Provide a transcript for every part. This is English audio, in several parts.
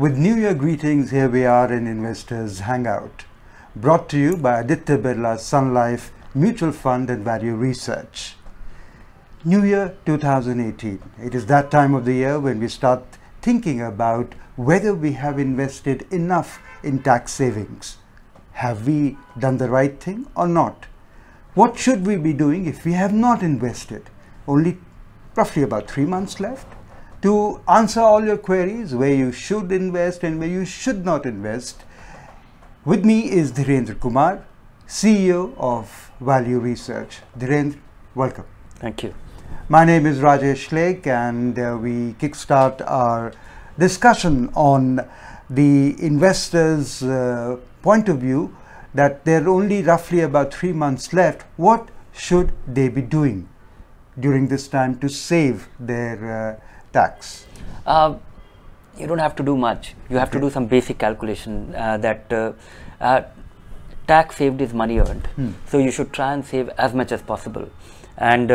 With New Year greetings, here we are in Investors Hangout, brought to you by Aditya Birla Sun Life Mutual Fund and Value Research. New Year 2018. It is that time of the year when we start thinking about whether we have invested enough in tax savings. Have we done the right thing or not? What should we be doing if we have not invested? Only roughly about 3 months left. To answer all your queries, where you should invest and where you should not invest, with me is Dhirendra Kumar, CEO of Value Research. Dhirendra, welcome. Thank you. My name is Rajesh Lake, and we kickstart our discussion on the investors' point of view that there are only roughly about 3 months left. What should they be doing during this time to save their tax? You don't have to do much. You have to do some basic calculation that tax saved is money earned. So you should try and save as much as possible. And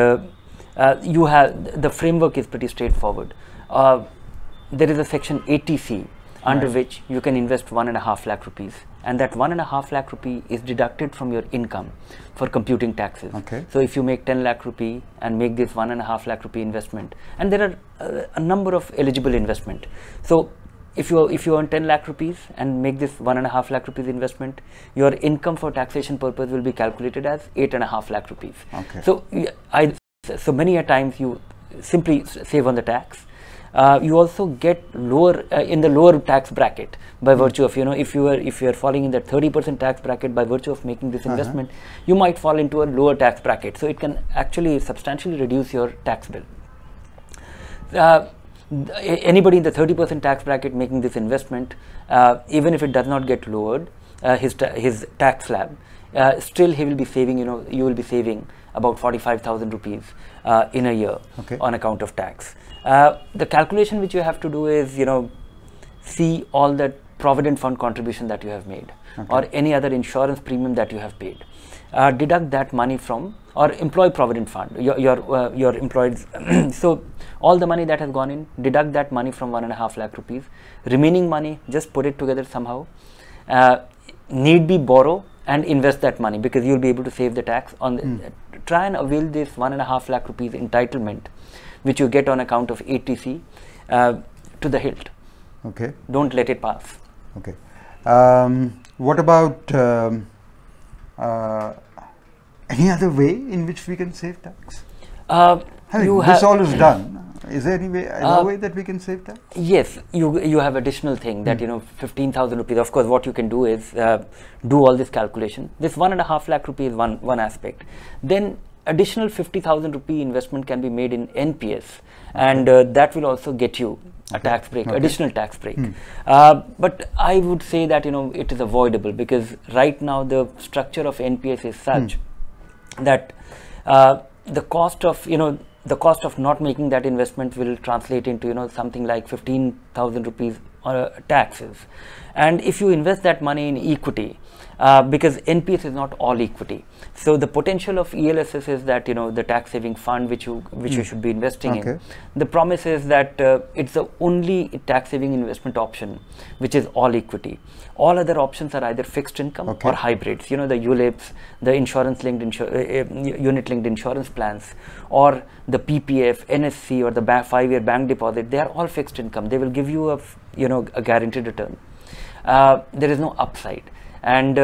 you have the framework is pretty straightforward. There is a section 80C under which you can invest 1.5 lakh rupees, and that 1.5 lakh rupee is deducted from your income for computing taxes. So if you make 10 lakh rupee and make this 1.5 lakh rupee investment, and there are a number of eligible investment. So if you earn 10 lakh rupees and make this 1.5 lakh rupees investment, your income for taxation purpose will be calculated as 8.5 lakh rupees. So many a times you simply save on the tax. You also get lower in the lower tax bracket by virtue of, if you are falling in that 30% tax bracket by virtue of making this investment, you might fall into a lower tax bracket. So it can actually substantially reduce your tax bill. Anybody in the 30% tax bracket making this investment, even if it does not get lowered, his tax slab, still he will be saving, you will be saving about 45,000 rupees in a year on account of tax. The calculation which you have to do is, see all the provident fund contribution that you have made or any other insurance premium that you have paid. Deduct that money from, or employee provident fund, your employees. So all the money that has gone in, deduct that money from 1.5 lakh rupees. Remaining money, just put it together somehow. Need be borrow and invest that money, because you will be able to save the tax on try and avail this 1.5 lakh rupees entitlement which you get on account of ATC to the hilt. Don't let it pass. What about any other way in which we can save tax? This all is done. Is there any way, another way that we can save tax? Yes, you have additional thing that 15,000 rupees. Of course, what you can do is do all this calculation. This 1.5 lakh rupee is one aspect. Then additional 50,000 rupee investment can be made in NPS, and that will also get you a tax break, additional tax break. But I would say that it is avoidable, because right now the structure of NPS is such that the cost of not making that investment will translate into something like 15,000 rupees taxes. And if you invest that money in equity, because NPS is not all equity, so the potential of ELSS is that the tax saving fund which you should be investing in. The promise is that it's the only tax saving investment option which is all equity. All other options are either fixed income or hybrids. The ULIPs, the insurance linked unit linked insurance plans, or the PPF, NSC, or the 5-year bank deposit. They are all fixed income. They will give you a guaranteed return. There is no upside, and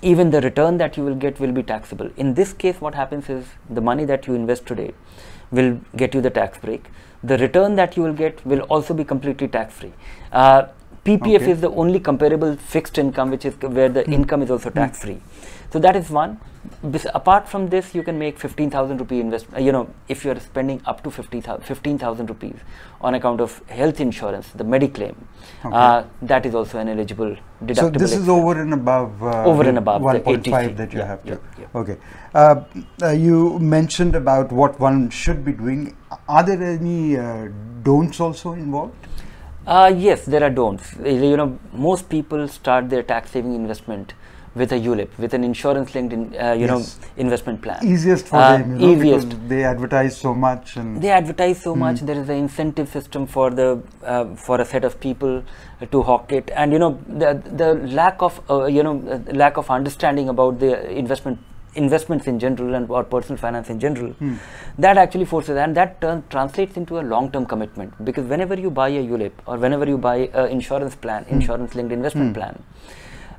even the return that you will get will be taxable. In this case, what happens is the money that you invest today will get you the tax break. The return that you will get will also be completely tax free. PPF is the only comparable fixed income which is where the income is also tax free. So that is one. Apart from this, you can make 15,000 rupee investment. If you are spending up to 15,000 rupees on account of health insurance, the Mediclaim, that is also an eligible deductible. So this is over and above 1.5 that you have to. You mentioned about what one should be doing. Are there any don'ts also involved? Yes, there are don'ts. Most people start their tax saving investment with a ULIP, with an insurance-linked, investment plan. Easiest for them, easiest. Because they advertise so much. And they advertise so much. There is an incentive system for the for a set of people to hawk it, and the lack of understanding about the investments in general or personal finance in general, that actually forces, and that translates into a long-term commitment, because whenever you buy a ULIP or whenever you buy an insurance plan, insurance-linked investment plan,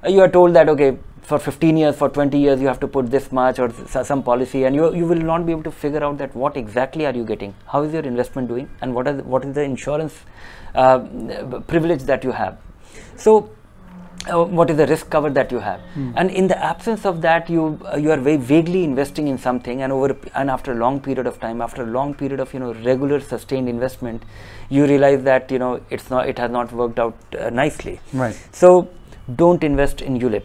you are told that, okay, for 15 years, for 20 years, you have to put this much or some policy, and you will not be able to figure out that what exactly are you getting, how is your investment doing, and what is the insurance privilege that you have. So what is the risk cover that you have, and in the absence of that, you are very vaguely investing in something, and after a long period of time, after a long period of regular sustained investment, you realize that it has not worked out nicely. Right. So don't invest in ULIP.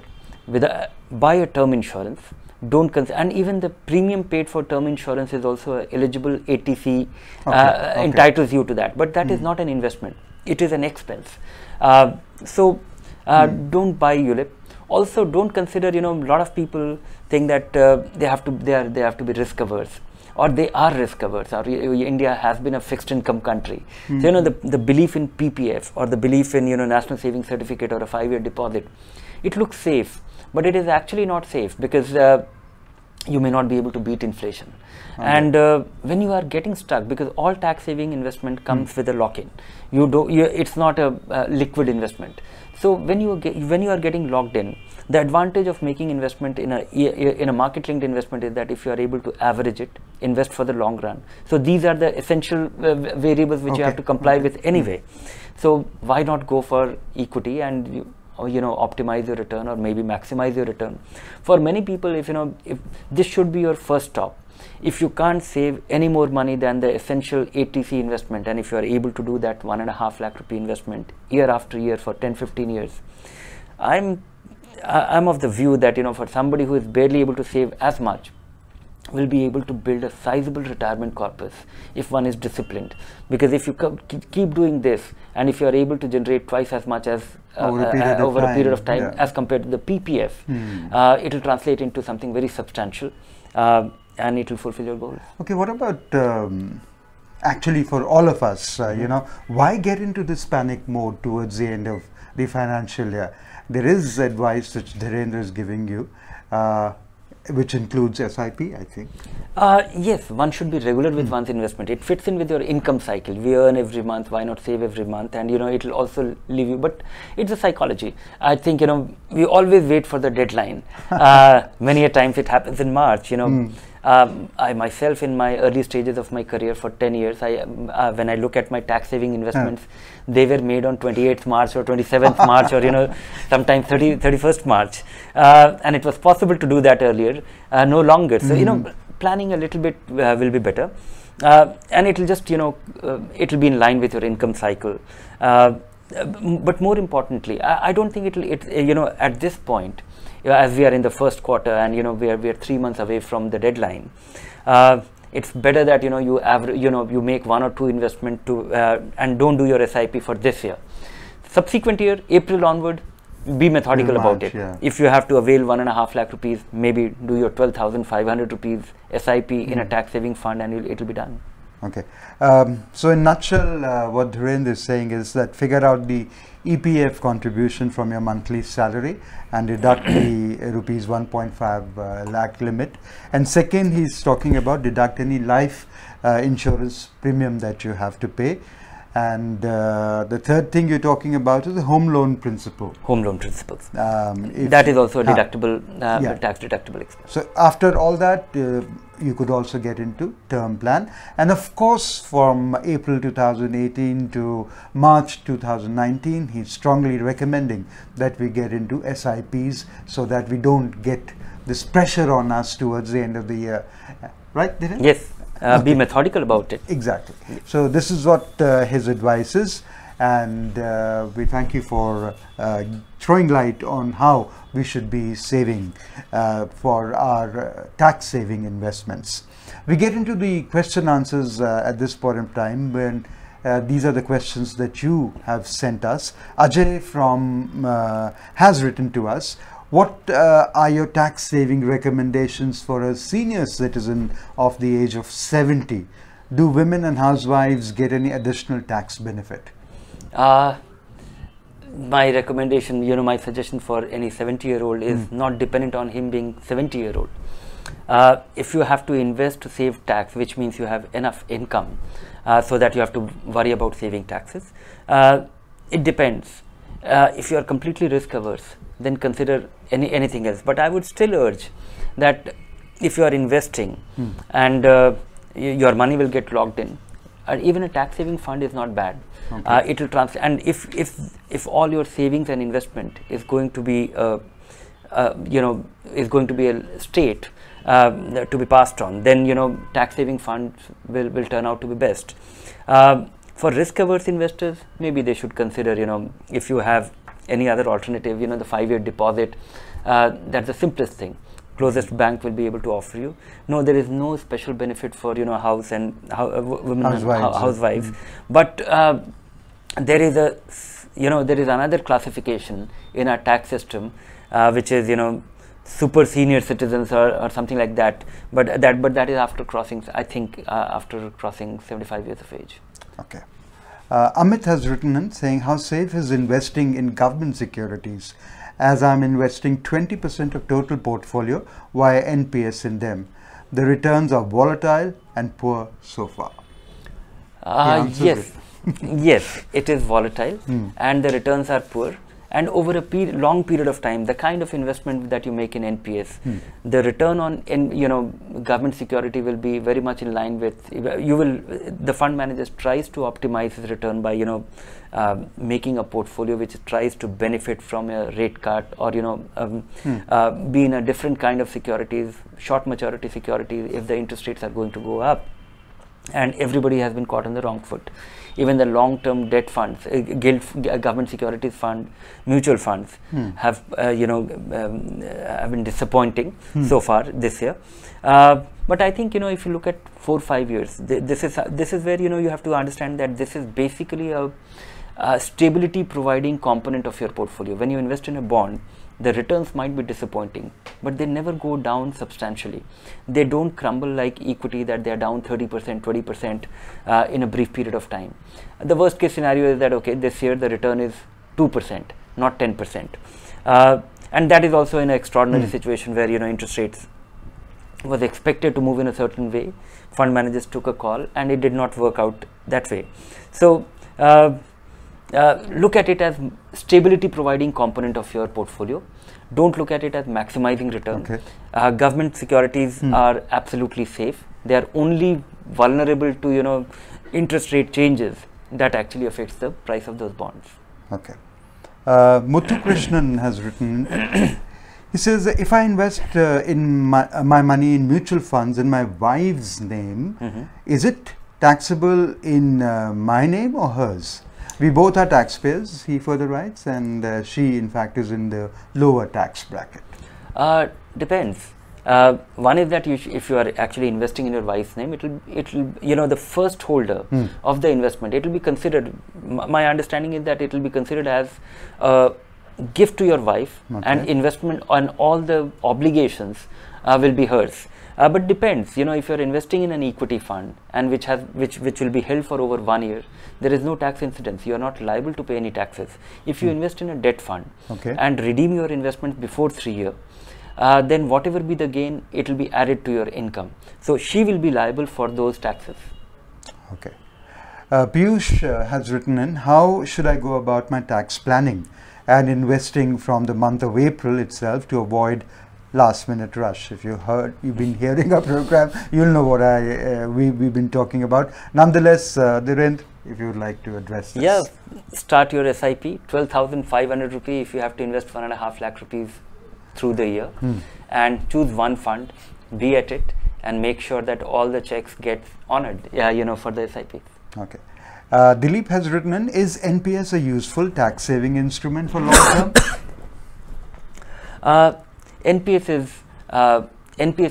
Buy a term insurance. And even the premium paid for term insurance is also eligible. ATC entitles you to that, but that is not an investment. It is an expense. Don't buy ULIP. Also, don't consider. A lot of people think that they have to be risk averse, or they are risk averse. Or India has been a fixed income country. So, the belief in PPF or the belief in National Savings Certificate or a 5-year deposit, it looks safe, but it is actually not safe, because you may not be able to beat inflation. And when you are getting stuck, because all tax saving investment comes with a lock-in, it's not a liquid investment. So when you are getting locked in, the advantage of making investment in a market linked investment is that if you are able to average it, invest for the long run. So these are the essential variables which you have to comply with anyway. So why not go for equity and optimize your return, or maybe maximize your return? For many people, if this should be your first stop, if you can't save any more money than the essential ATC investment, and if you are able to do that 1.5 lakh rupee investment year after year for 10-15 years, I'm of the view that for somebody who is barely able to save as much, will be able to build a sizable retirement corpus if one is disciplined. Because if you keep doing this, and if you are able to generate twice as much as over a period of time as compared to the PPF, it will translate into something very substantial, and it will fulfill your goals. Okay, what about actually for all of us, why get into this panic mode towards the end of the financial year? There is advice which Dhirendra is giving you, which includes SIP, I think. Yes, one should be regular with one's investment. It fits in with your income cycle. We earn every month, why not save every month? And it will also leave you, but it's a psychology. I think we always wait for the deadline. Many a times it happens in March. I myself, in my early stages of my career for 10 years, when I look at my tax saving investments, they were made on 28th March or 27th March, or sometimes 31st March, and it was possible to do that earlier, no longer. So planning a little bit will be better, and it will just it will be in line with your income cycle. But more importantly, I don't think at this point, as we are in the first quarter, and we are 3 months away from the deadline, it's better that you make 1 or 2 investment and don't do your SIP for this year. Subsequent year, April onward, be methodical about it. If you have to avail 1.5 lakh rupees, maybe do your 12,500 rupees SIP in a tax saving fund, and it will be done. Okay. So in nutshell, what Dhirendra is saying is that figure out the EPF contribution from your monthly salary and deduct the rupees 1.5 lakh limit. And second, he's talking about deduct any life insurance premium that you have to pay. And the third thing you're talking about is the home loan principle. Home loan principles. That is also a deductible, tax deductible expense. So after all that, you could also get into term plan. And of course, from April 2018 to March 2019, he's strongly recommending that we get into SIPs so that we don't get this pressure on us towards the end of the year. Right, Dhiren? Yes. Be methodical about it. Exactly. So this is what his advice is, and we thank you for throwing light on how we should be saving for our tax saving investments. We get into the question answers at this point in time, when these are the questions that you have sent us. Ajay has written to us. What are your tax saving recommendations for a senior citizen of the age of 70? Do women and housewives get any additional tax benefit? My recommendation, my suggestion for any 70-year-old is not dependent on him being 70-year-old. If you have to invest to save tax, which means you have enough income so that you have to worry about saving taxes, it depends. If you are completely risk averse, then consider anything else. But I would still urge that if you are investing and your money will get locked in, even a tax saving fund is not bad. It will transfer, and if all your savings and investment is going to be is going to be a state to be passed on, then tax saving funds will turn out to be best. For risk averse investors, maybe they should consider if you have any other alternative, the 5-year deposit. That's the simplest thing. Closest bank will be able to offer you. No, there is no special benefit for house and women housewives. But there is another classification in our tax system, which is super senior citizens or something like that. But that is after crossing, I think, after crossing 75 years of age. Okay. Amit has written in saying, how safe is investing in government securities, as I'm investing 20% of total portfolio via NPS in them. The returns are volatile and poor so far. Yes, yes, it is volatile and the returns are poor. And over a long period of time, the kind of investment that you make in NPS, the return on government security will be very much in line with the fund manager tries to optimize his return by making a portfolio which tries to benefit from a rate cut or be in a different kind of securities, short maturity securities if the interest rates are going to go up. And everybody has been caught on the wrong foot. Even the long-term debt funds, government securities fund, mutual funds have been disappointing so far this year. But I think if you look at 4 or 5 years, this is where you have to understand that this is basically a stability providing component of your portfolio. When you invest in a bond, the returns might be disappointing, but they never go down substantially. They don't crumble like equity that they are down 30%, 20% in a brief period of time. The worst case scenario is that, okay, this year the return is 2%, not 10%. And that is also in an extraordinary situation where, interest rates was expected to move in a certain way. Fund managers took a call and it did not work out that way. So, look at it as stability providing component of your portfolio. Don't look at it as maximizing return. Okay. Government securities are absolutely safe. They are only vulnerable to interest rate changes that actually affects the price of those bonds. Okay. Muthu Krishnan has written, he says, if I invest in my money in mutual funds in my wife's name, is it taxable in my name or hers? We both are taxpayers, he further writes, and she in fact is in the lower tax bracket. Depends. One is that if you are actually investing in your wife's name, it will the first holder of the investment, it will be considered, my understanding is that it will be considered as a gift to your wife, and investment on all the obligations will be hers. But depends, if you are investing in an equity fund and which will be held for over 1 year, there is no tax incidence. You are not liable to pay any taxes. If you invest in a debt fund and redeem your investment before 3 years, then whatever be the gain, it will be added to your income. So she will be liable for those taxes. Okay. Piyush has written in, how should I go about my tax planning and investing from the month of April itself to avoid last minute rush? If you've been hearing our program, you'll know what we've been talking about. Nonetheless, Dhirendra, if you would like to address this. Yeah, start your SIP, 12,500 rupees if you have to invest 1.5 lakh rupees through the year, and choose one fund, be at it, and make sure that all the checks get honored, for the SIP. Okay. Dilip has written in, is NPS a useful tax saving instrument for long term? NPS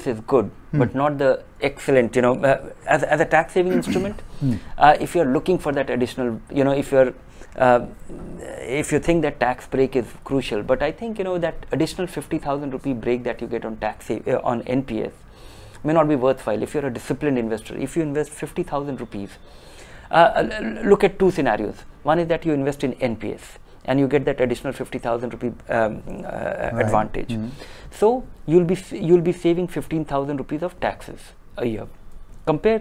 is good, but not the excellent, as a tax saving instrument. If you're looking for that additional, if you're if you think that tax break is crucial, but I think that additional 50,000 rupee break that you get on on NPS may not be worthwhile. If you're a disciplined investor, if you invest 50,000 rupees, look at two scenarios. One is that you invest in NPS and you get that additional 50,000 rupee advantage. So you'll be saving 15,000 rupees of taxes a year. Compare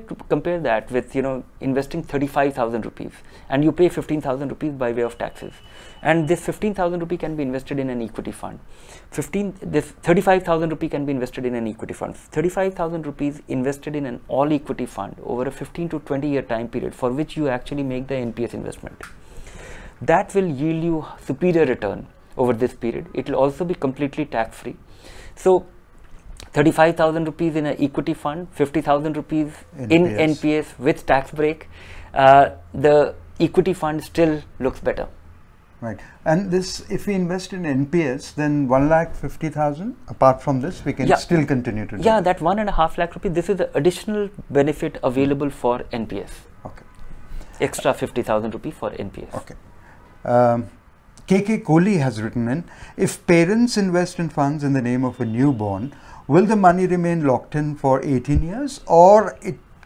that with investing 35,000 rupees and you pay 15,000 rupees by way of taxes, and this 15,000 rupee can be invested in an equity fund. This 35,000 rupee can be invested in an equity fund. 35,000 rupees invested in an all equity fund over a 15 to 20 year time period, for which you actually make the NPS investment. That will yield you superior return over this period. It will also be completely tax free. So 35,000 rupees in an equity fund, 50,000 rupees in NPS with tax break, the equity fund still looks better. Right. And this, if we invest in NPS, then 1,50,000, apart from this, we can still continue to do. Yeah, that 1.5 lakh rupees, this is the additional benefit available for NPS. Okay. Extra 50,000 rupees for NPS. Okay. KK Kohli has written in, if parents invest in funds in the name of a newborn, will the money remain locked in for 18 years, or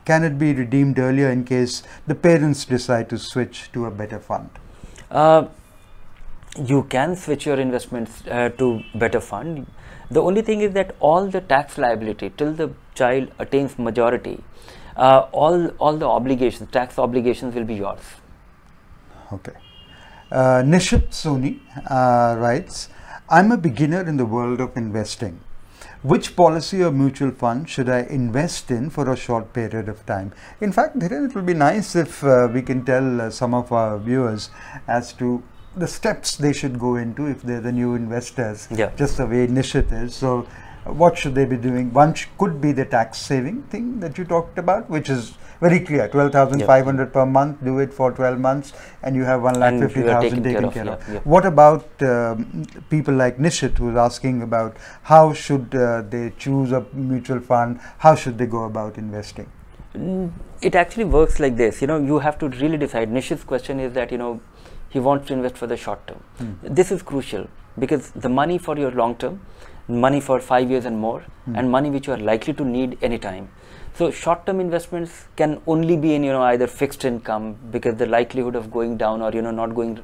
can it be redeemed earlier in case the parents decide to switch to a better fund? You can switch your investments to better fund. The only thing is that all the tax liability till the child attains majority, all the obligations, tax obligations will be yours. Okay. Nishit Soni writes, I'm a beginner in the world of investing. Which policy or mutual fund should I invest in for a short period of time? In fact, it will be nice if we can tell some of our viewers as to the steps they should go into if they're the new investors, just the way Nishit is. So what should they be doing? One could be the tax saving thing that you talked about, which is very clear, 12,500 per month, do it for 12 months and you have 1,50,000 taken care of. What about people like Nishit, who is asking about how should they choose a mutual fund, how should they go about investing? It actually works like this, you have to really decide. Nishit's question is that, he wants to invest for the short term. This is crucial because the money for your long term, money for 5 years and more, and money which you are likely to need anytime. So short term investments can only be in either fixed income because the likelihood of going down or not going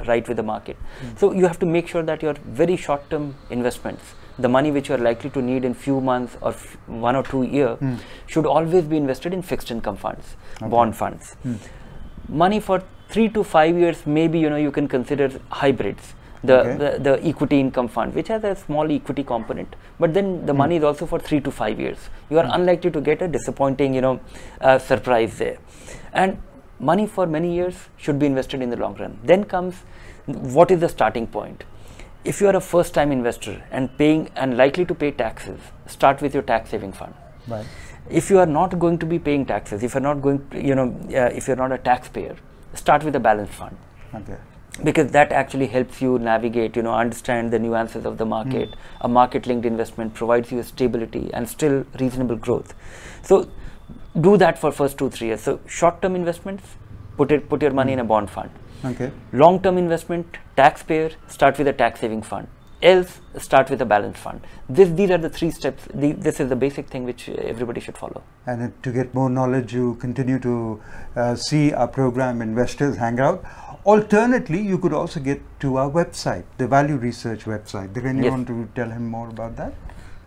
right with the market. So you have to make sure that your very short term investments, the money which you are likely to need in few months or 1 or 2 years, should always be invested in fixed income funds, bond funds. Money for 3 to 5 years, maybe you can consider hybrids, the equity income fund, which has a small equity component, but then the money is also for 3 to 5 years. You are unlikely to get a disappointing surprise there. And money for many years should be invested in the long run. Then comes, what is the starting point? If you are a first time investor and paying and likely to pay taxes, start with your tax saving fund. Right. If you are not going to be paying taxes, if you're not going to, if you're not a taxpayer, start with a balanced fund. Okay. Because that actually helps you navigate, understand the nuances of the market. A market linked investment provides you a stability and still reasonable growth. So do that for first 2-3 years. So short term investments, put your money in a bond fund. Okay. Long term investment, taxpayer, start with a tax saving fund. Else, start with a balanced fund. These are the 3 steps. This is the basic thing which everybody should follow. And to get more knowledge, you continue to see our program Investors Hangout. Alternately, you could also get to our website, the Value Research website. Did anyone want to tell him more about that?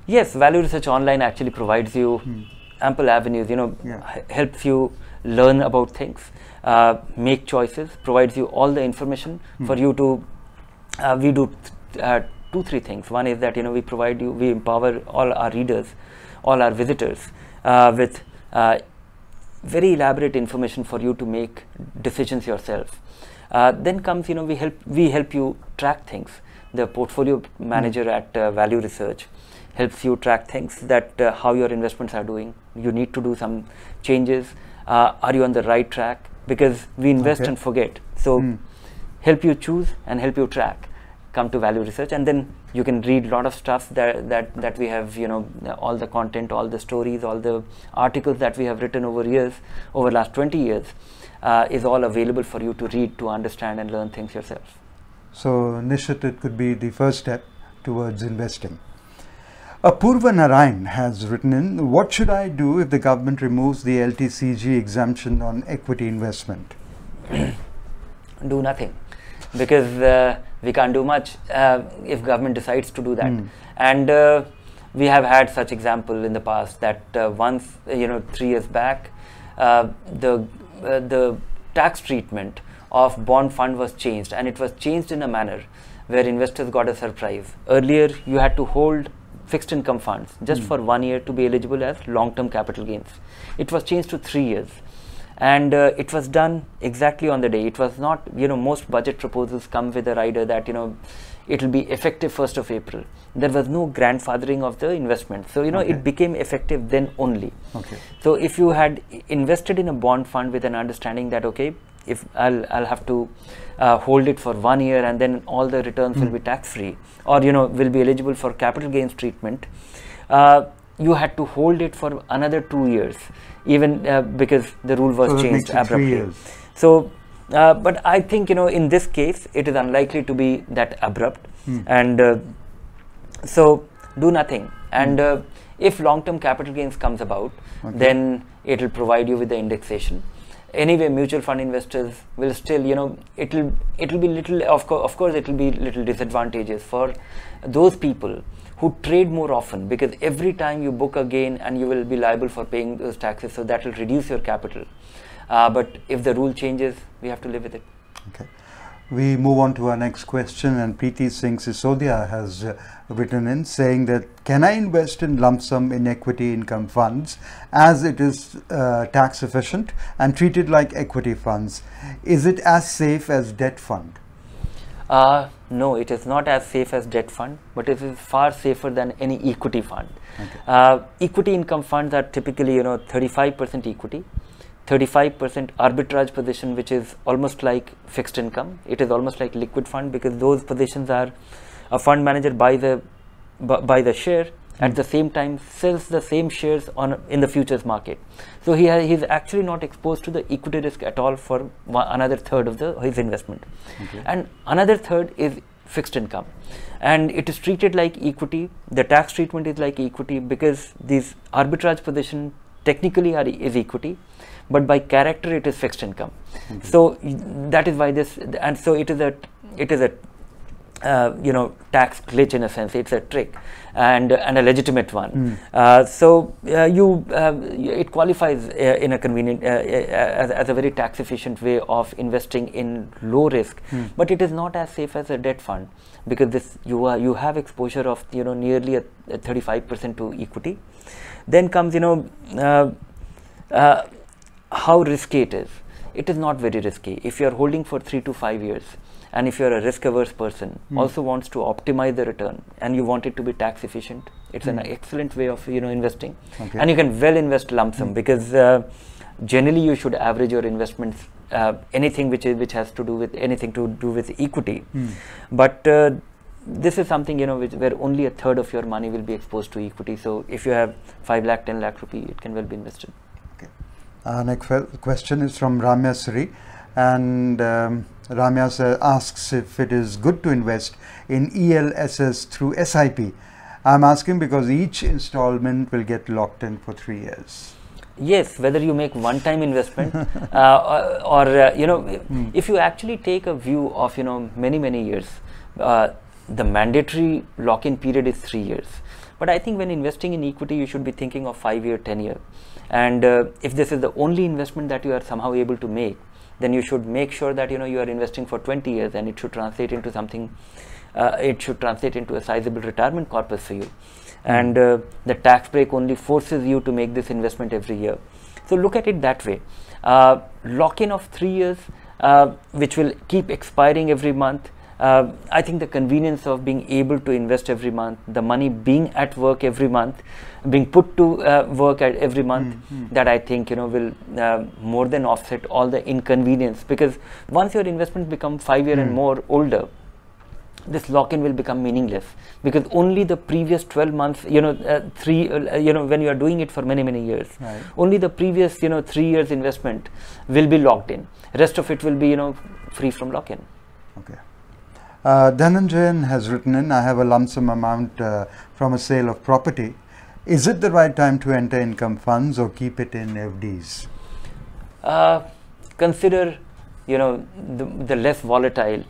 Yes, Value Research Online actually provides you ample avenues, helps you learn about things, make choices, provides you all the information for you to, we do 2-3 things. One is that we empower all our readers, all our visitors with very elaborate information for you to make decisions yourself. Then comes we help you track things. The portfolio manager at Value Research helps you track things, that how your investments are doing. You need to do some changes. Are you on the right track? Because we invest and forget. So help you choose and help you track. come to value research, and then you can read a lot of stuff that we have, all the content, all the stories, all the articles that we have written over last 20 years is all available for you to read, to understand and learn things yourself. So Nishit, it could be the first step towards investing. Apurva Narayan has written in, what should I do if the government removes the LTCG exemption on equity investment? Do nothing, because we can't do much if government decides to do that. And we have had such example in the past that once 3 years back the tax treatment of bond fund was changed, and it was changed in a manner where investors got a surprise. Earlier you had to hold fixed income funds just for 1 year to be eligible as long-term capital gains. It was changed to 3 years. And it was done exactly on the day. It was not, most budget proposals come with a rider that, it will be effective 1st of April. There was no grandfathering of the investment. So, it became effective then only. Okay. So, if you had invested in a bond fund with an understanding that, okay, if I'll have to hold it for 1 year and then all the returns will be tax-free, or, will be eligible for capital gains treatment, you had to hold it for another 2 years, even because the rule was changed abruptly. So, but I think, in this case, it is unlikely to be that abrupt. And so, do nothing. And if long-term capital gains comes about, then it will provide you with the indexation. Anyway, mutual fund investors will still, it will be little, of course, it will be little disadvantageous for those people who trade more often, because every time you book a gain and you will be liable for paying those taxes, so that will reduce your capital. But if the rule changes, we have to live with it. Okay. We move on to our next question, and Preeti Singh Sisodia has written in saying that, can I invest in lump sum in equity income funds as it is tax efficient and treated like equity funds? Is it as safe as debt fund? No, it is not as safe as debt fund, but it is far safer than any equity fund. Okay. Equity income funds are typically 35% equity, 35% arbitrage position, which is almost like fixed income. It is almost like liquid fund, because those positions are a fund manager buys the share, at the same time sells the same shares in the futures market. So he is actually not exposed to the equity risk at all for another third of his investment. Okay. And another third is fixed income, and it is treated like equity. The tax treatment is like equity, because these arbitrage position technically is equity, but by character it is fixed income. So that is why this, and so it is a tax glitch in a sense. It's a trick and a legitimate one. It qualifies in a convenient as a very tax efficient way of investing in low risk, but it is not as safe as a debt fund, because this you have exposure of nearly a 35% to equity. Then comes how risky it is. It is not very risky. If you are holding for 3 to 5 years, and if you are a risk averse person, also wants to optimize the return, and you want it to be tax efficient, it's an excellent way of investing. Okay. And you can well invest lump sum, because generally you should average your investments, anything which has to do with anything to do with equity. But this is something where only a third of your money will be exposed to equity. So if you have 5 lakh, 10 lakh rupee, it can well be invested. Next question is from Ramya Sri, and Ramya asks if it is good to invest in ELSS through SIP. I'm asking because each installment will get locked in for 3 years. Yes, whether you make one-time investment or if you actually take a view of many years, the mandatory lock-in period is 3 years. But I think when investing in equity, you should be thinking of 5-year, 10-year. And if this is the only investment that you are somehow able to make, then you should make sure that you are investing for 20 years, and it should translate into something. It should translate into a sizable retirement corpus for you. And the tax break only forces you to make this investment every year. So look at it that way. Lock-in of 3 years, which will keep expiring every month. I think the convenience of being able to invest every month, the money being at work every month, being put to work at every month, that I think will more than offset all the inconvenience, because once your investments become 5 year and more older, this lock-in will become meaningless, because only the previous 12 months, when you are doing it for many years, right, only the previous 3 years investment will be locked in. Rest of it will be free from lock-in. Okay. Dhananjayan has written in, I have a lump sum amount from a sale of property. Is it the right time to enter income funds or keep it in FDs? Consider the less volatile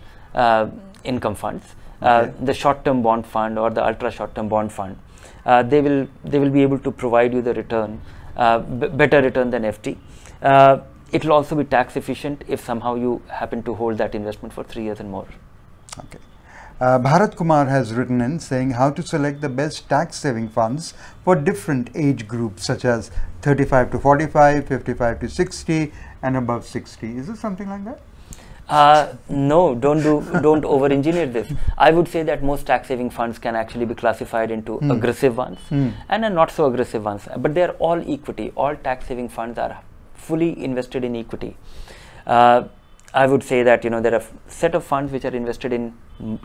income funds, the short-term bond fund or the ultra short-term bond fund. They will be able to provide you the return, better return than FD. It will also be tax efficient if somehow you happen to hold that investment for 3 years and more. Okay. Bharat Kumar has written in saying how to select the best tax saving funds for different age groups such as 35 to 45, 55 to 60 and above 60. Is it something like that? No, don't over-engineer this. I would say that most tax-saving funds can actually be classified into aggressive ones and not so aggressive ones. But they are all equity. All tax-saving funds are fully invested in equity. I would say that there are a set of funds which are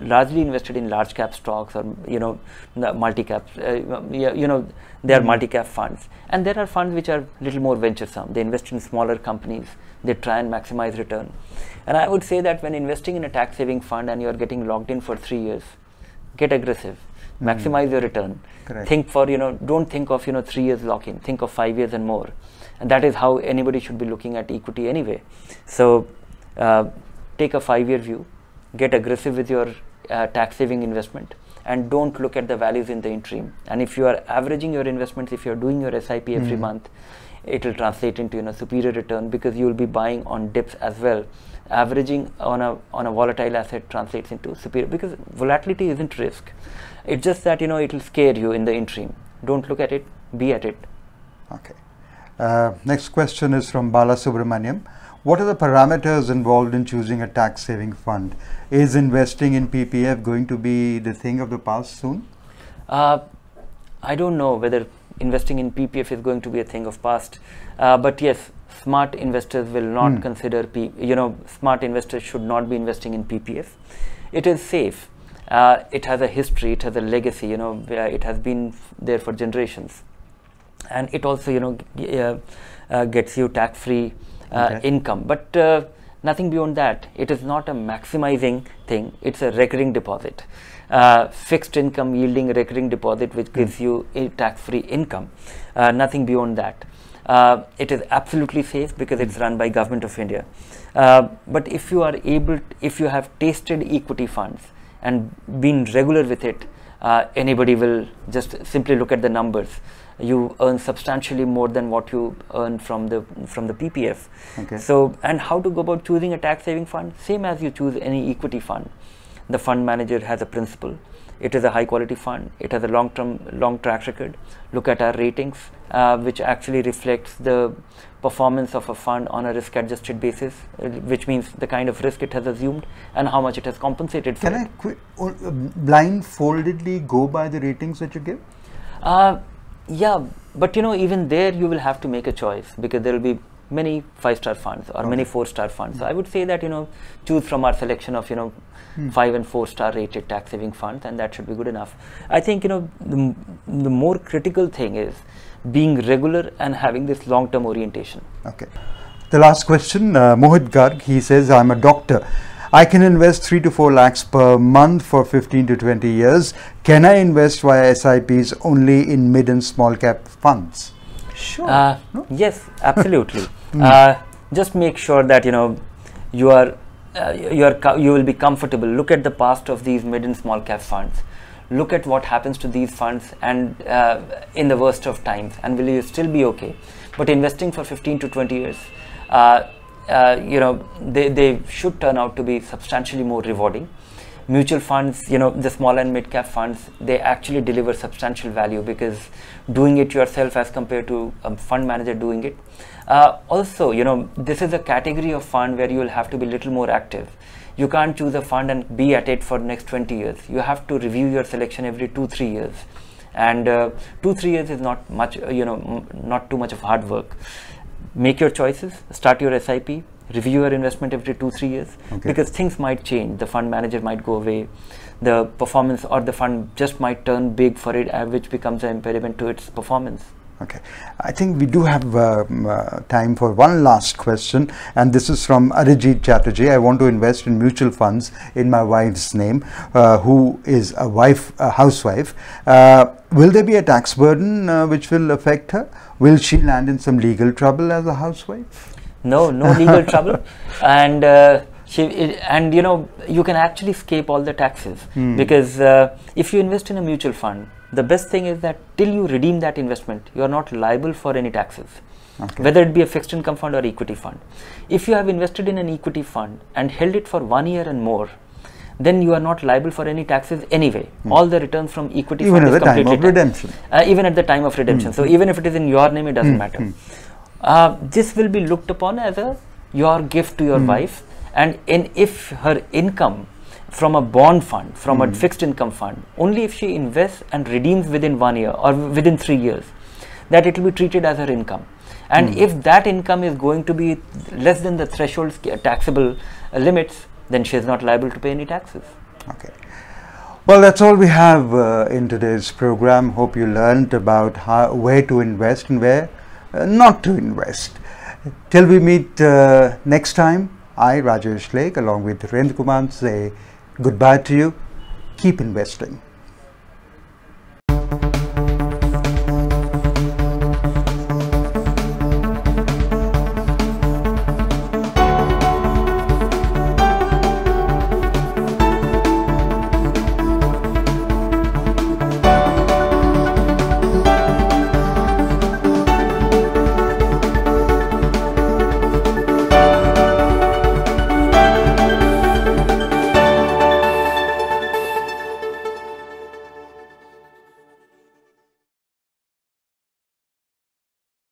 largely invested in large cap stocks or the multi caps. They are multi cap funds, and there are funds which are little more venturesome. They invest in smaller companies. They try and maximize return. And I would say that when investing in a tax saving fund and you are getting locked in for 3 years, get aggressive, maximize your return. Correct. Think for don't think of 3 years lock in. Think of 5 years and more, and that is how anybody should be looking at equity anyway. So take a 5-year view, get aggressive with your tax saving investment, and don't look at the values in the interim. And if you are averaging your investments, if you are doing your SIP every month, it will translate into superior return, because you will be buying on dips as well. Averaging on a volatile asset translates into superior, because volatility isn't risk. It's just that it will scare you in the interim. Don't look at it, be at it. Okay. Next question is from Bala Subramaniam. What are the parameters involved in choosing a tax saving fund? Is investing in PPF going to be the thing of the past soon? I don't know whether investing in PPF is going to be a thing of past, but yes, smart investors will not consider smart investors should not be investing in PPF. It is safe. It has a history, it has a legacy, it has been there for generations, and it also gets you tax free income, but nothing beyond that. It is not a maximizing thing. It's a recurring deposit, fixed income yielding recurring deposit, which gives you a tax-free income. Nothing beyond that. It is absolutely safe because it's run by Government of India. But if you have tasted equity funds and been regular with it, anybody will just simply look at the numbers. You earn substantially more than what you earn from the PPF. Okay. So, and how to go about choosing a tax saving fund? Same as you choose any equity fund. The fund manager has a principle. It is a high quality fund. It has a long track record. Look at our ratings, which actually reflects the performance of a fund on a risk adjusted basis, which means the kind of risk it has assumed and how much it has compensated for. Can I blindfoldedly go by the ratings that you give? Yeah, but even there you will have to make a choice, because there will be many 5-star funds or many 4-star funds. So I would say that choose from our selection of 5 and 4-star rated tax saving funds, and that should be good enough. I think the more critical thing is being regular and having this long-term orientation. Okay. The last question, Mohit Garg, he says, I'm a doctor. I can invest 3 to 4 lakhs per month for 15 to 20 years. Can I invest via SIPs only in mid and small cap funds? Sure. No? Yes, absolutely. Just make sure that you will be comfortable. Look at the past of these mid and small cap funds. Look at what happens to these funds and in the worst of times, and will you still be okay? But investing for 15 to 20 years, they should turn out to be substantially more rewarding. Mutual funds, the small and mid cap funds, they actually deliver substantial value, because doing it yourself as compared to a fund manager doing it. Also, this is a category of fund where you will have to be a little more active. You can't choose a fund and be at it for the next 20 years. You have to review your selection every 2-3 years. And 2-3 years is not much, not too much of hard work. Make your choices, start your SIP, review your investment every 2-3 years, because things might change. The fund manager might go away, the performance or the fund just might turn big for it, which becomes an impediment to its performance. Okay, I think we do have time for one last question, and this is from Arijit Chatterjee. I want to invest in mutual funds in my wife's name, who is a housewife. Will there be a tax burden which will affect her? Will she land in some legal trouble as a housewife? No legal trouble, and you know, you can actually escape all the taxes because if you invest in a mutual fund, the best thing is that till you redeem that investment, you are not liable for any taxes, whether it be a fixed income fund or equity fund. If you have invested in an equity fund and held it for 1 year and more, then you are not liable for any taxes anyway. All the returns from equity fund is completely even at the time of redemption. Even at the time of redemption. So even if it is in your name, it doesn't matter. This will be looked upon as your gift to your wife, and if her income from a bond fund, from a fixed income fund, only if she invests and redeems within 1 year or within 3 years, that it will be treated as her income. And if that income is going to be less than the threshold taxable limits, then she is not liable to pay any taxes. Okay. Well, that's all we have in today's program. Hope you learned about where to invest and where not to invest. Till we meet next time, I, Rajesh Lake, along with Rendra Kumar, say goodbye to you. Keep investing.